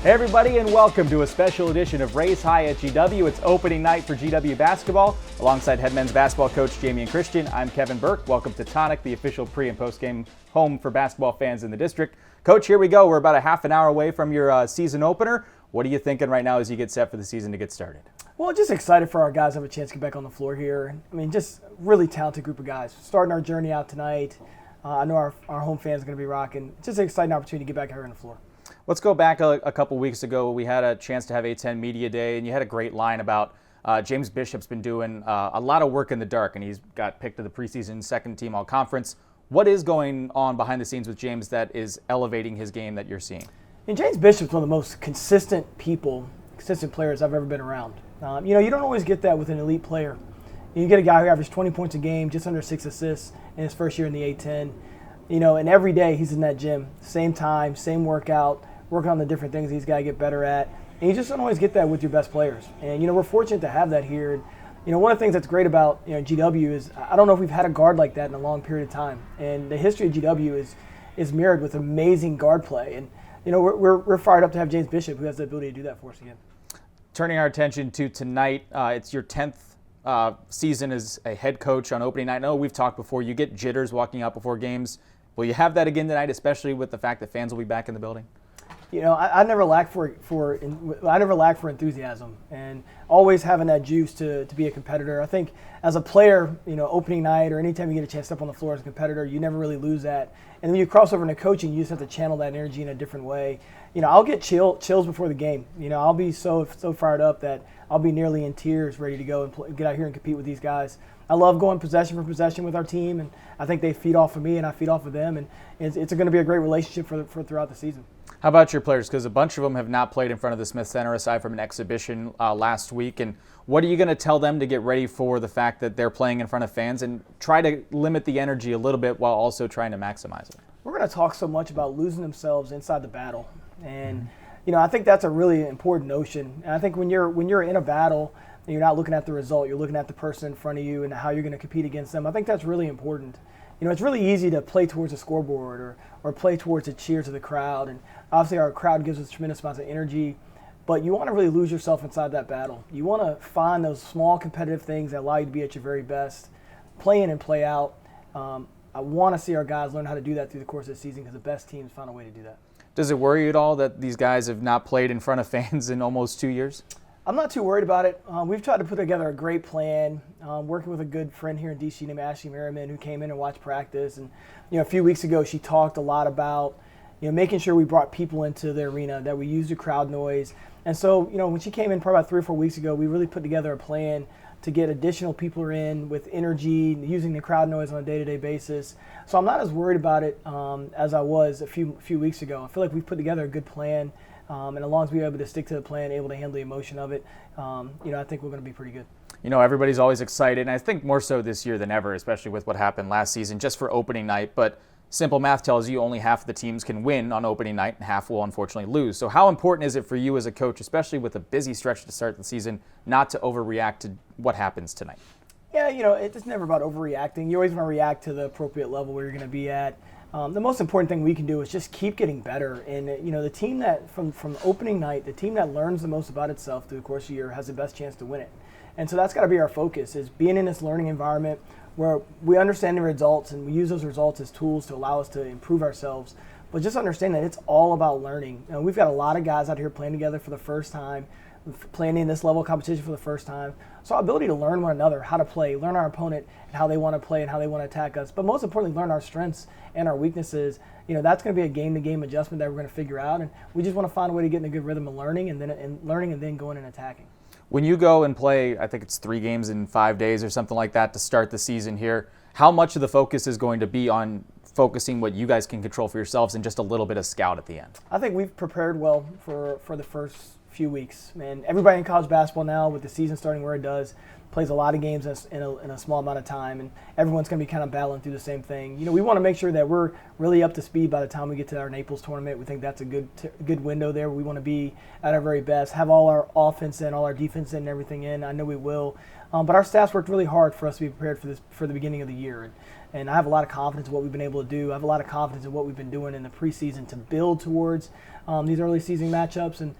Hey everybody, and welcome to a special edition of Raise High at GW. It's opening night for GW basketball. Alongside head men's basketball coach Jamie and Christian, I'm Kevin Burke. Welcome to Tonic, the official pre- and post-game home for basketball fans in the district. Coach, here we go. We're about a half an hour away from your season opener. What are you thinking right now as you get set for the season to get started? Well, just excited for our guys to have a chance to get back on the floor here. I mean, just really talented group of guys. Starting our journey out tonight. I know our home fans are going to be rocking. Just an exciting opportunity to get back here on the floor. Let's go back a couple weeks ago. We had a chance to have A10 Media Day, and you had a great line about James Bishop's been doing a lot of work in the dark, and he's got picked to the preseason second team all-conference. What is going on behind the scenes with James that is elevating his game that you're seeing? And James Bishop's one of the most consistent players I've ever been around. You don't always get that with an elite player. You get a guy who averaged 20 points a game, just under 6 assists in his first year in the A10. And every day he's in that gym, same time, same workout, working on the different things he's got to get better at. And you just don't always get that with your best players. And, we're fortunate to have that here. And, one of the things that's great about, GW is I don't know if we've had a guard like that in a long period of time. And the history of GW is mirrored with amazing guard play. And, we're fired up to have James Bishop, who has the ability to do that for us again. Turning our attention to tonight, it's your 10th season as a head coach on opening night. I know we've talked before, you get jitters walking out before games. Will you have that again tonight, especially with the fact that fans will be back in the building? I never lack for enthusiasm, and always having that juice to be a competitor. I think as a player, opening night or anytime you get a chance to step on the floor as a competitor, you never really lose that. And when you cross over into coaching, you just have to channel that energy in a different way. I'll get chills before the game. I'll be so fired up that I'll be nearly in tears, ready to go and get out here and compete with these guys. I love going possession for possession with our team, and I think they feed off of me and I feed off of them, and it's going to be a great relationship for throughout the season. How about your players? Because a bunch of them have not played in front of the Smith Center aside from an exhibition last week. And what are you going to tell them to get ready for the fact that they're playing in front of fans and try to limit the energy a little bit while also trying to maximize it? We're going to talk so much about losing themselves inside the battle. And, I think that's a really important notion. And I think when you're in a battle, you're not looking at the result. You're looking at the person in front of you and how you're going to compete against them. I think that's really important. It's really easy to play towards a scoreboard or play towards a cheer to the crowd. And obviously our crowd gives us tremendous amounts of energy, but you want to really lose yourself inside that battle. You want to find those small competitive things that allow you to be at your very best, play in and play out. I want to see our guys learn how to do that through the course of the season because the best teams find a way to do that. Does it worry you at all that these guys have not played in front of fans in almost 2 years? I'm not too worried about it. We've tried to put together a great plan, working with a good friend here in D.C. named Ashley Merriman, who came in and watched practice. And, a few weeks ago, she talked a lot about, making sure we brought people into the arena, that we used the crowd noise. And so, when she came in probably about 3 or 4 weeks ago, we really put together a plan to get additional people in with energy, using the crowd noise on a day-to-day basis. So I'm not as worried about it as I was a few weeks ago. I feel like we've put together a good plan. And as long as we're able to stick to the plan, able to handle the emotion of it, I think we're going to be pretty good. Everybody's always excited, and I think more so this year than ever, especially with what happened last season, just for opening night. But simple math tells you only half the teams can win on opening night, and half will unfortunately lose. So how important is it for you as a coach, especially with a busy stretch to start the season, not to overreact to what happens tonight? Yeah, it's never about overreacting. You always want to react to the appropriate level where you're going to be at. The most important thing we can do is just keep getting better. And, the team that, from opening night, the team that learns the most about itself through the course of the year has the best chance to win it. And so that's got to be our focus, is being in this learning environment where we understand the results and we use those results as tools to allow us to improve ourselves. But just understand that it's all about learning. We've got a lot of guys out here playing together for the first time, playing in this level of competition for the first time. So our ability to learn one another, how to play, learn our opponent and how they want to play and how they want to attack us, but most importantly, learn our strengths and our weaknesses. That's going to be a game-to-game adjustment that we're going to figure out, and we just want to find a way to get in a good rhythm of learning and then going and attacking. When you go and play, I think it's 3 games in 5 days or something like that to start the season here, how much of the focus is going to be on focusing what you guys can control for yourselves and just a little bit of scout at the end? I think we've prepared well for the first few weeks. And everybody in college basketball now, with the season starting where it does, plays a lot of games in a small amount of time, and everyone's going to be kind of battling through the same thing. We want to make sure that we're really up to speed by the time we get to our Naples tournament. We think that's a good window there. We want to be at our very best, have all our offense in, all our defense in, and everything in. I know we will. But our staff's worked really hard for us to be prepared for the beginning of the year. And I have a lot of confidence in what we've been able to do. I have a lot of confidence in what we've been doing in the preseason to build towards these early season matchups. And,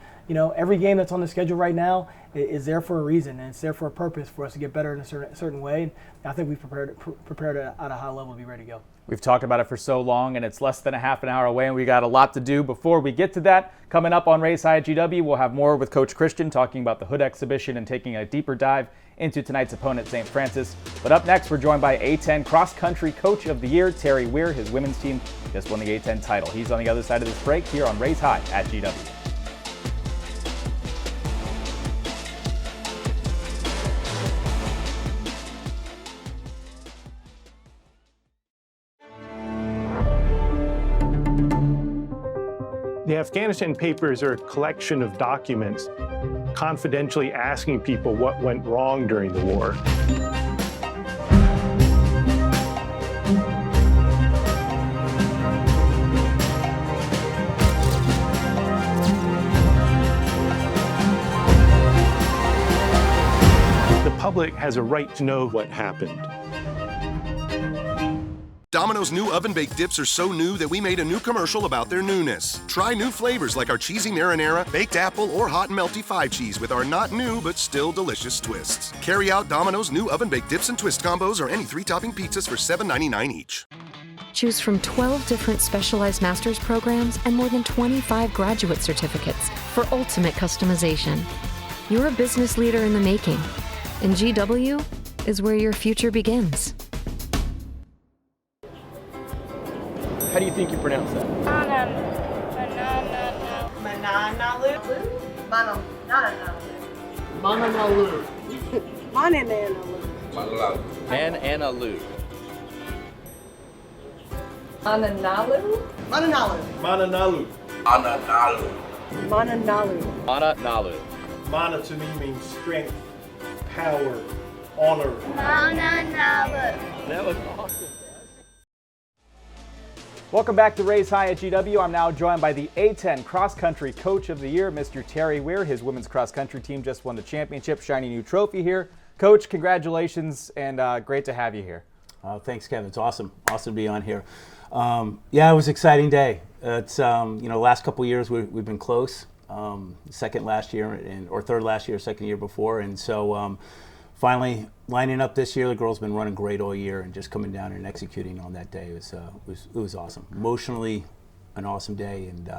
every game that's on the schedule right now is there for a reason, and it's there for a purpose for us to get better in a certain way. And I think we've prepared at a high level to be ready to go. We've talked about it for so long, and it's less than a half an hour away, and we got a lot to do before we get to that. Coming up on Raise High at GW, we'll have more with Coach Christian talking about the Hood exhibition and taking a deeper dive into tonight's opponent, St. Francis. But up next, we're joined by A10 Cross Country Coach of the Year, Terry Weir. His women's team just won the A10 title. He's on the other side of this break here on Raise High at GW. The Afghanistan Papers are a collection of documents confidentially asking people what went wrong during the war. The public has a right to know what happened. Domino's new oven-baked dips are so new that we made a new commercial about their newness. Try new flavors like our cheesy marinara, baked apple, or hot and melty 5-cheese with our not new but still delicious twists. Carry out Domino's new oven-baked dips and twist combos or any 3-topping pizzas for $7.99 each. Choose from 12 different specialized master's programs and more than 25 graduate certificates for ultimate customization. You're a business leader in the making, and GW is where your future begins. How do you think you pronounce that? Mananalu. Mananalu. Mananalu. Mananalu. Mananalu. Mana to me means strength, power, honor. That was awesome. Welcome back to Raise High at GW. I'm now joined by the A10 Cross Country Coach of the Year, Mr. Terry Weir. His women's cross country team just won the championship, shiny new trophy here. Coach, congratulations, and great to have you here. Thanks, Kevin. It's awesome to be on here. Yeah, it was an exciting day. It's last couple of years we've been close. Second last year or third last year, second year before, and so finally lining up this year. The girls been running great all year, and just coming down and executing on that day was awesome. Emotionally, an awesome day, and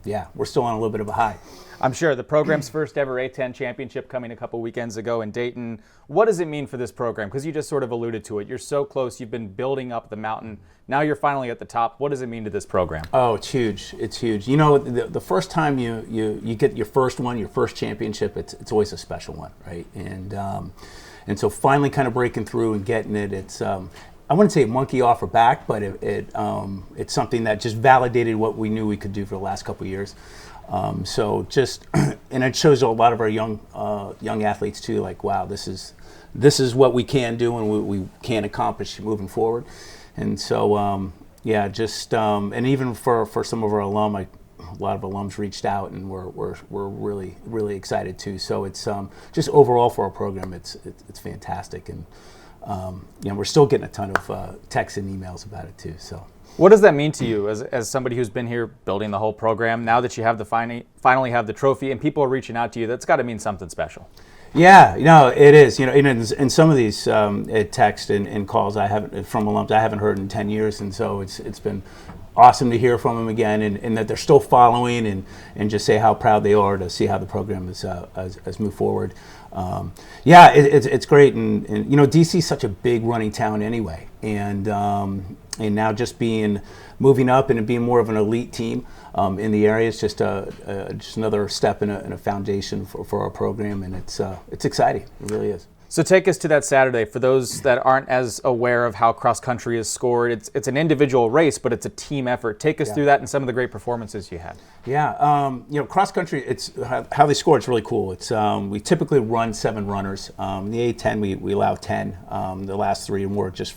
yeah, we're still on a little bit of a high. I'm sure. The program's first ever A10 championship coming a couple weekends ago in Dayton. What does it mean for this program? Because you just sort of alluded to it. You're so close. You've been building up the mountain. Now you're finally at the top. What does it mean to this program? Oh, it's huge. It's huge. You know, the first time you get your first one, your first championship, it's always a special one, right? And so finally kind of breaking through and getting it, it's I wouldn't say a monkey off our back, but it's something that just validated what we knew we could do for the last couple of years. So just, and it shows a lot of our young athletes too, like, wow, this is what we can do and we can accomplish moving forward. And so, yeah, just, and even for some of our alum, a lot of alums reached out, and we're really, really excited too. So it's just overall for our program, it's fantastic. And we're still getting a ton of texts and emails about it too. So, what does that mean to you as somebody who's been here building the whole program? Now that you have finally have the trophy and people are reaching out to you, that's got to mean something special. Yeah, it is. In some of these texts and calls I haven't from alums I haven't heard in 10 years, and so it's been awesome to hear from them again, and that they're still following and just say how proud they are to see how the program has moved forward. Yeah, it's great, and DC is such a big running town anyway, and now just moving up and being more of an elite team in the area is just another step in a foundation for our program, and it's exciting. It really is. So take us to that Saturday. For those that aren't as aware of how cross country is scored, it's an individual race, but it's a team effort. Take us through that and some of the great performances you had. Yeah, cross country, it's how they score. It's really cool. It's we typically run 7 runners. In the A10 we allow 10. The last 3 are more just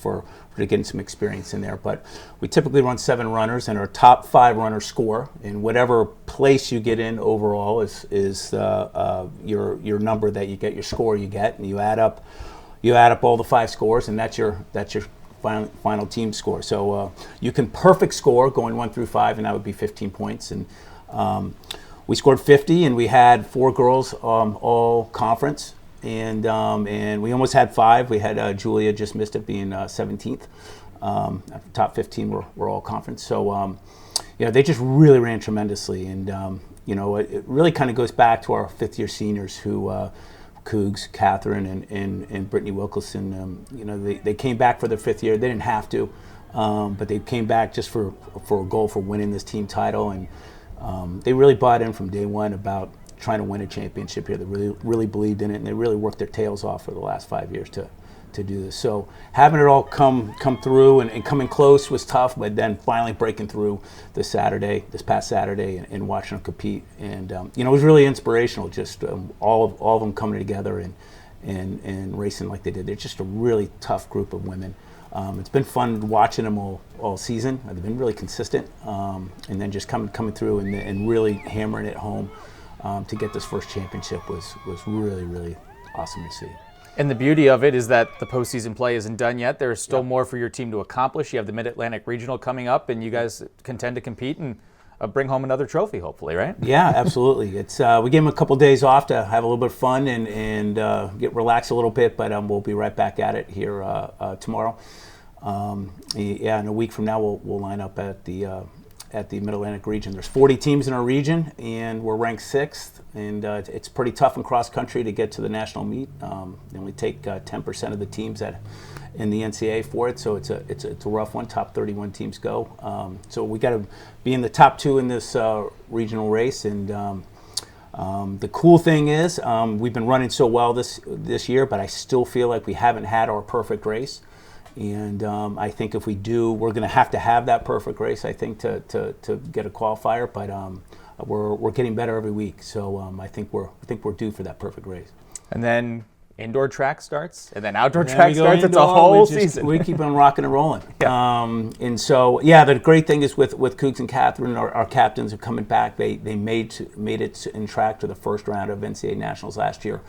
getting some experience in there. But we typically run 7 runners, and our top 5 runners score. And whatever place you get in overall is your number that you get, your score you get, and you add up all the 5 scores, and that's your final team score. So you can perfect score going 1 through 5, and that would be 15 points. And we scored 50, and we had 4 girls all conference, and we almost had 5. We had Julia just missed it, being 17th. Top 15 were all conference. So they just really ran tremendously, and it really kind of goes back to our 5th-year seniors who. Cougs, Catherine, and Brittany Wilkelson, they came back for their 5th year. They didn't have to, but they came back just for a goal for winning this team title, and they really bought in from day one about trying to win a championship here. They really believed in it, and they really worked their tails off for the last 5 years to do this. So having it all come through and coming close was tough, but then finally breaking through this past Saturday, and watching them compete, and it was really inspirational. Just all of them coming together and racing like they did. They're just a really tough group of women. It's been fun watching them all season. They've been really consistent, and then just coming through and really hammering it home to get this first championship was really, really awesome to see. And the beauty of it is that the postseason play isn't done yet. There's still more for your team to accomplish. You have the Mid-Atlantic Regional coming up, and you guys contend to compete and bring home another trophy, hopefully, right? Yeah, absolutely. It's we gave them a couple days off to have a little bit of fun and get relaxed a little bit, but we'll be right back at it here tomorrow. In a week from now, we'll line up at the Mid-Atlantic region. There's 40 teams in our region, and we're ranked 6th, and it's pretty tough in cross country to get to the national meet. They only take 10% of the teams in the NCAA for it, so it's a rough one. Top 31 teams go. So we got to be in the top 2 in this regional race, and the cool thing is we've been running so well this year, but I still feel like we haven't had our perfect race. And I think if we do, we're going to have that perfect race, I think, to get a qualifier. But we're getting better every week, so I think we're due for that perfect race. And then indoor track starts, and then outdoor track starts. It's a whole season. We keep on rocking and rolling. Yeah. And so, the great thing is with Cougs and Catherine, our captains are coming back. They made it in track to the first round of NCAA Nationals last year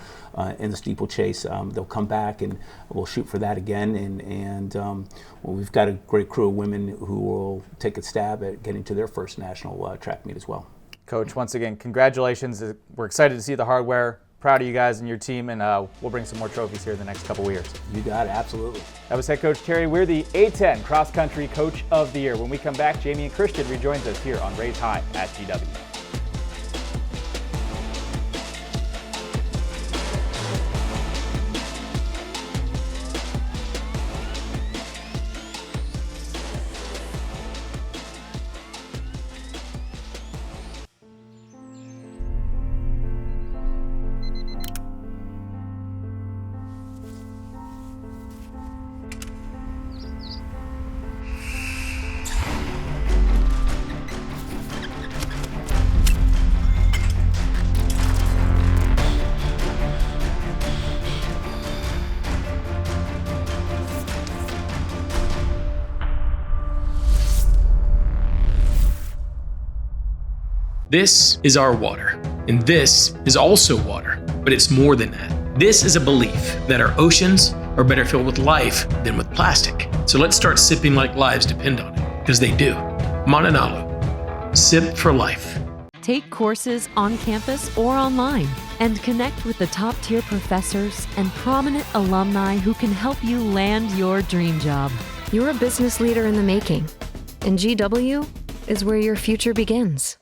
in the steeplechase. They'll come back, and we'll shoot for that again. And we've got a great crew of women who will take a stab at getting to their first national track meet as well. Coach, once again, congratulations. We're excited to see the hardware. Proud of you guys and your team, and we'll bring some more trophies here in the next couple of years. You got it, absolutely. That was head coach Terry Weir, the A10 Cross Country Coach of the Year. When we come back, Jamie and Christian rejoins us here on Raise High at GW. This is our water, and this is also water, but it's more than that. This is a belief that our oceans are better filled with life than with plastic. So let's start sipping like lives depend on it, because they do. Mananalu, sip for life. Take courses on campus or online and connect with the top-tier professors and prominent alumni who can help you land your dream job. You're a business leader in the making, and GW is where your future begins.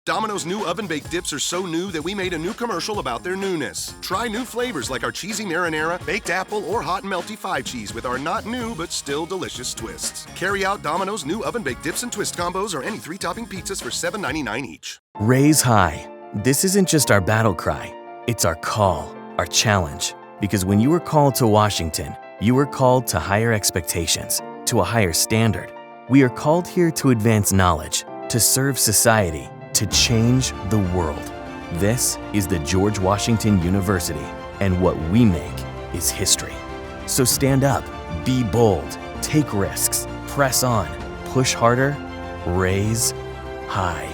Domino's new oven-baked dips are so new that we made a new commercial about their newness. Try new flavors like our cheesy marinara, baked apple, or hot and melty 5 cheese with our not new but still delicious twists. Carry out Domino's new oven-baked dips and twist combos or any 3-topping pizzas for $7.99 each. Raise high. This isn't just our battle cry. It's our call, our challenge. Because when you were called to Washington, you were called to higher expectations, to a higher standard. We are called here to advance knowledge, to serve society, to change the world. This is the George Washington University, and what we make is history. So stand up, be bold, Take risks, press on, push harder, raise high.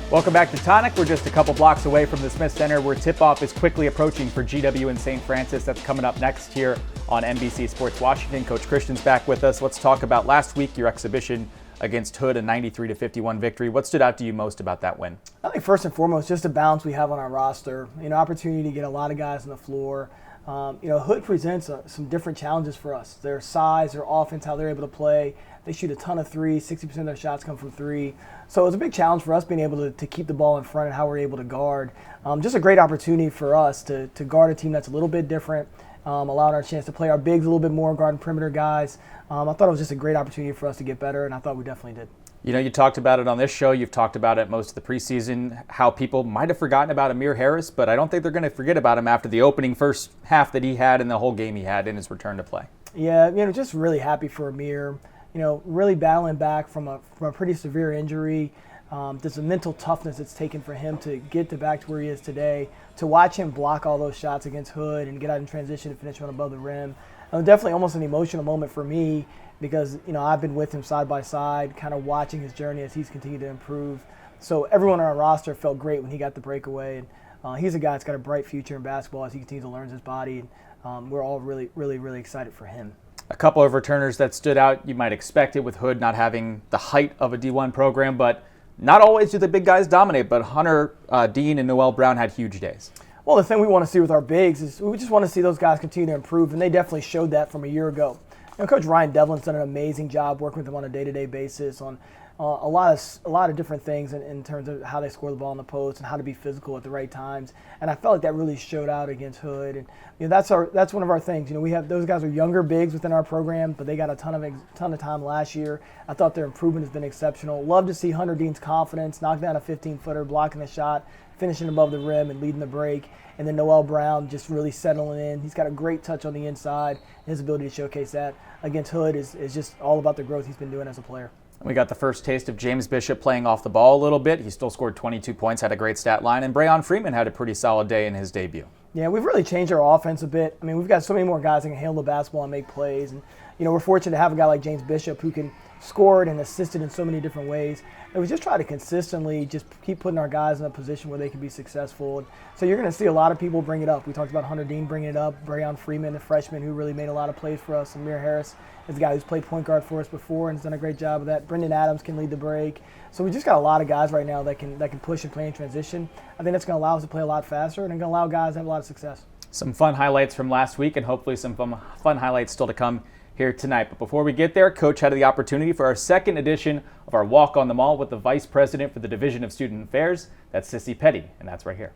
Welcome back to Tonic. We're just a couple blocks away from the Smith Center where tip-off is quickly approaching for GW and St. Francis. That's coming up next here on NBC Sports Washington. Coach Christian's back with us. Let's talk about last week, your exhibition against Hood, a 93-51 victory. What stood out to you most about that win? I think first and foremost, just the balance we have on our roster. Opportunity to get a lot of guys on the floor. Hood presents some different challenges for us. Their size, their offense, how they're able to play. They shoot a ton of threes. 60% of their shots come from three. So it was a big challenge for us being able to keep the ball in front and how we're able to guard. Just a great opportunity for us to guard a team that's a little bit different, allowing our chance to play our bigs a little bit more, guarding perimeter guys. I thought it was just a great opportunity for us to get better, and I thought we definitely did. You talked about it on this show. You've talked about it most of the preseason, how people might have forgotten about Amir Harris, but I don't think they're going to forget about him after the opening first half that he had and the whole game he had in his return to play. Yeah, just really happy for Amir. Really battling back from a pretty severe injury. There's a mental toughness it's taken for him to get back to where he is today. To watch him block all those shots against Hood and get out in transition and finish one above the rim. Definitely almost an emotional moment for me because, I've been with him side by side, kind of watching his journey as he's continued to improve. So everyone on our roster felt great when he got the breakaway. And he's a guy that's got a bright future in basketball as he continues to learn his body. And we're all really, really, really excited for him. A couple of returners that stood out, you might expect it with Hood not having the height of a D1 program, but not always do the big guys dominate, but Hunter Dean and Noel Brown had huge days. Well, the thing we want to see with our bigs is we just want to see those guys continue to improve, and they definitely showed that from a year ago. Coach Ryan Devlin's done an amazing job working with them on a day-to-day basis on a lot of different things in terms of how they score the ball in the post and how to be physical at the right times. And I felt like that really showed out against Hood. And that's one of our things. We have those guys are younger bigs within our program, but they got a ton of time last year. I thought their improvement has been exceptional. Love to see Hunter Dean's confidence, knock down a 15-footer, blocking the shot, finishing above the rim and leading the break. And then Noel Brown just really settling in. He's got a great touch on the inside. His ability to showcase that against Hood is just all about the growth he's been doing as a player. We got the first taste of James Bishop playing off the ball a little bit. He still scored 22 points, had a great stat line, and Brayon Freeman had a pretty solid day in his debut. Yeah, we've really changed our offense a bit. We've got so many more guys that can handle the basketball and make plays. And, we're fortunate to have a guy like James Bishop who can score it and assist it in so many different ways. And we just try to consistently just keep putting our guys in a position where they can be successful. And so you're going to see a lot of people bring it up. We talked about Hunter Dean bringing it up, Brayon Freeman, the freshman who really made a lot of plays for us. Amir Harris is a guy who's played point guard for us before and has done a great job of that. Brendan Adams can lead the break. So we just got a lot of guys right now that can push and play in transition. I think that's going to allow us to play a lot faster and going to allow guys to have a lot of success. Some fun highlights from last week and hopefully some fun highlights still to come here tonight. But before we get there, Coach had the opportunity for our second edition of our Walk on the Mall with the Vice President for the Division of Student Affairs. That's CISSY Petty, and that's right here.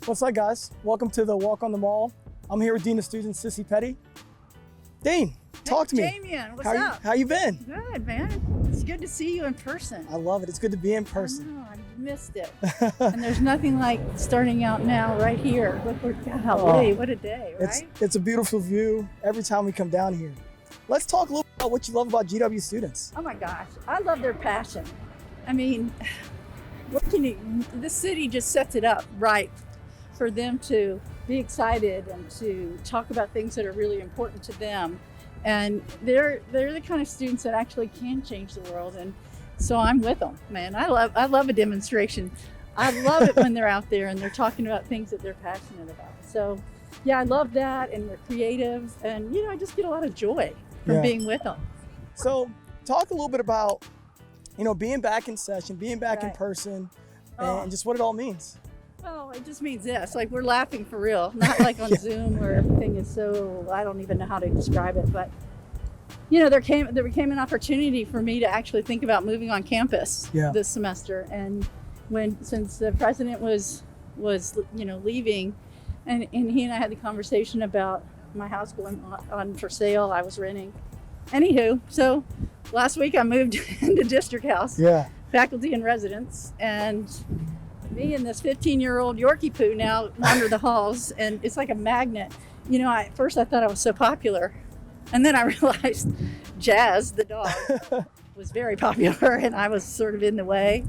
What's up, guys? Welcome to the Walk on the Mall. I'm here with Dean of Students, CISSY Petty. Dean, talk to me. Damian, what's up? How you been? Good, man. It's good to see you in person. I love it. It's good to be in person. I missed it. And there's nothing like starting out now right here. Look, what a day, right? It's a beautiful view every time we come down here. Let's talk a little about what you love about GW students. Oh my gosh, I love their passion. This city just sets it up right for them to be excited and to talk about things that are really important to them. And they're the kind of students that actually can change the world. And so I'm with them, man. I love a demonstration. I love it when they're out there and they're talking about things that they're passionate about. So yeah, I love that, and they're creative, and I just get a lot of joy from being with them. So talk a little bit about, being back in session, being back in person, and just what it all means. Well, it just means this, like we're laughing for real, not like on Zoom where everything is so, I don't even know how to describe it, but there became an opportunity for me to actually think about moving on campus this semester. And since the president was leaving, and he and I had the conversation about my house going on for sale, I was renting. Anywho, so last week I moved into district house, faculty and residence, and me and this 15-year-old Yorkie poo now wander the halls, and it's like a magnet. At first I thought I was so popular, and then I realized Jazz, the dog, was very popular, and I was sort of in the way.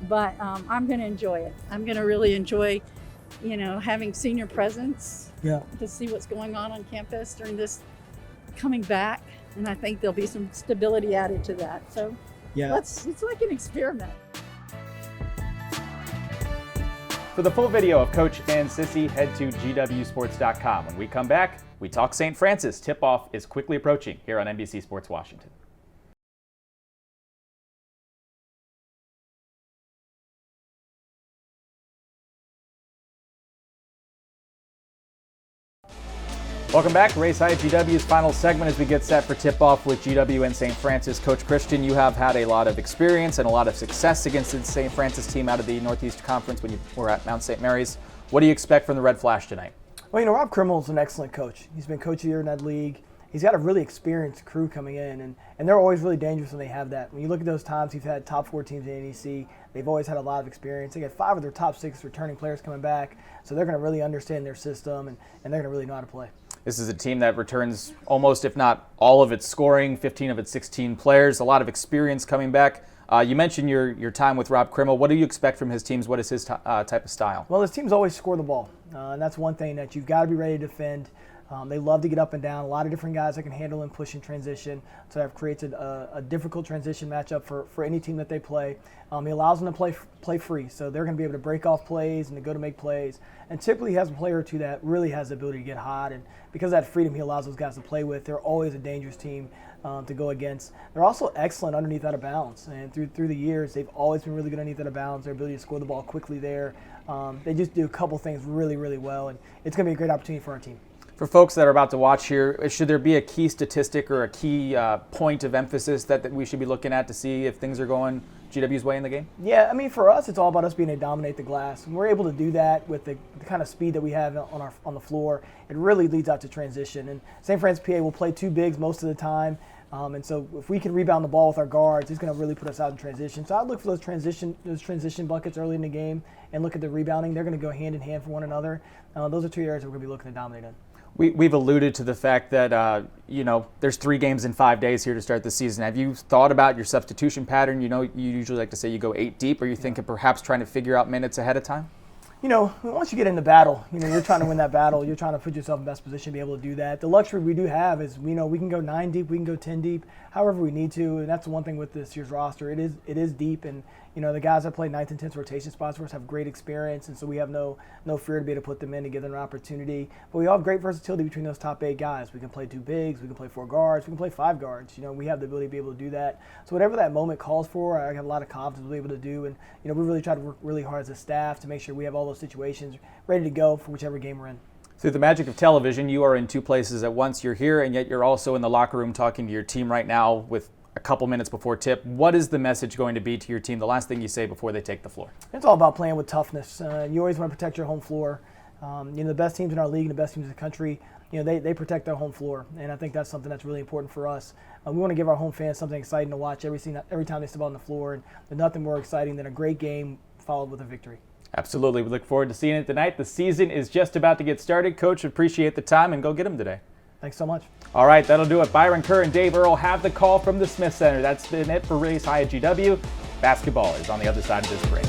but I'm going to enjoy it. I'm going to really enjoy, having senior presence to see what's going on campus during this coming back. And I think there'll be some stability added to that. So it's like an experiment. For the full video of Coach and CISSY, head to gwsports.com. When we come back, we talk St. Francis. Tip-off is quickly approaching here on NBC Sports Washington. Welcome back. Race High at GW's final segment as we get set for tip-off with GW and St. Francis. Coach Christian, you have had a lot of experience and a lot of success against the St. Francis team out of the Northeast Conference when you were at Mount St. Mary's. What do you expect from the Red Flash tonight? Well, Rob Krimel's an excellent coach. He's been coach of the year in that league. He's got a really experienced crew coming in, and they're always really dangerous when they have that. When you look at those times he's had top 4 teams in the NEC, they've always had a lot of experience. They got 5 of their top 6 returning players coming back, so they're going to really understand their system, and they're going to really know how to play. This is a team that returns almost, if not all of its scoring, 15 of its 16 players, a lot of experience coming back. You mentioned your time with Rob Krimel. What do you expect from his teams? What is his type of style? Well, his teams always score the ball, and that's one thing that you've got to be ready to defend. They love to get up and down. A lot of different guys that can handle and push in transition. So that creates a difficult transition matchup for any team that they play. He allows them to play free, so they're going to be able to break off plays and to go to make plays. And typically he has a player or two that really has the ability to get hot. And because of that freedom he allows those guys to play with, they're always a dangerous team to go against. They're also excellent underneath out of bounds. And through the years, they've always been really good underneath out of bounds. Their ability to score the ball quickly there. They just do a couple things really, really well. And it's going to be a great opportunity for our team. For folks that are about to watch here, should there be a key statistic or a key point of emphasis that we should be looking at to see if things are going GW's way in the game? Yeah, I mean, for us, it's all about us being able to dominate the glass. And we're able to do that with the kind of speed that we have on the floor. It really leads out to transition. And St. Francis PA will play 2 bigs most of the time. And so if we can rebound the ball with our guards, it's going to really put us out in transition. So I'd look for those transition buckets early in the game and look at the rebounding. They're going to go hand in hand for one another. Those are 2 areas we're going to be looking to dominate in. We've alluded to the fact that, there's 3 games in 5 days here to start the season. Have you thought about your substitution pattern? You usually like to say you go 8 deep. Are you thinking perhaps trying to figure out minutes ahead of time? Once you get into battle, you're trying to win that battle. You're trying to put yourself in best position to be able to do that. The luxury we do have is, we can go 9 deep, we can go 10 deep, however we need to. And that's the one thing with this year's roster. It is deep, and the guys that play 9th and 10th rotation spots for us have great experience, and so we have no fear to be able to put them in to give them an opportunity. But we all have great versatility between those top 8 guys. We can play 2 bigs, we can play 4 guards, we can play 5 guards. We have the ability to be able to do that. So whatever that moment calls for, I have a lot of confidence we'll be able to do. And we really try to work really hard as a staff to make sure we have all those situations ready to go for whichever game we're in. Through the magic of television, you are in 2 places at once. You're here, and yet you're also in the locker room talking to your team right now with a couple minutes before tip. What is the message going to be to your team, the last thing you say before they take the floor? It's all about playing with toughness. You always want to protect your home floor. The best teams in our league and the best teams in the country, they protect their home floor, and I think that's something that's really important for us. We want to give our home fans something exciting to watch every time they step on the floor, and there's nothing more exciting than a great game followed with a victory. Absolutely. We look forward to seeing it tonight. The season is just about to get started. Coach, appreciate the time, and go get them today. Thanks so much. All right, that'll do it. Byron Kerr and Dave Earle have the call from the Smith Center. That's been it for Race High at GW. Basketball is on the other side of this break.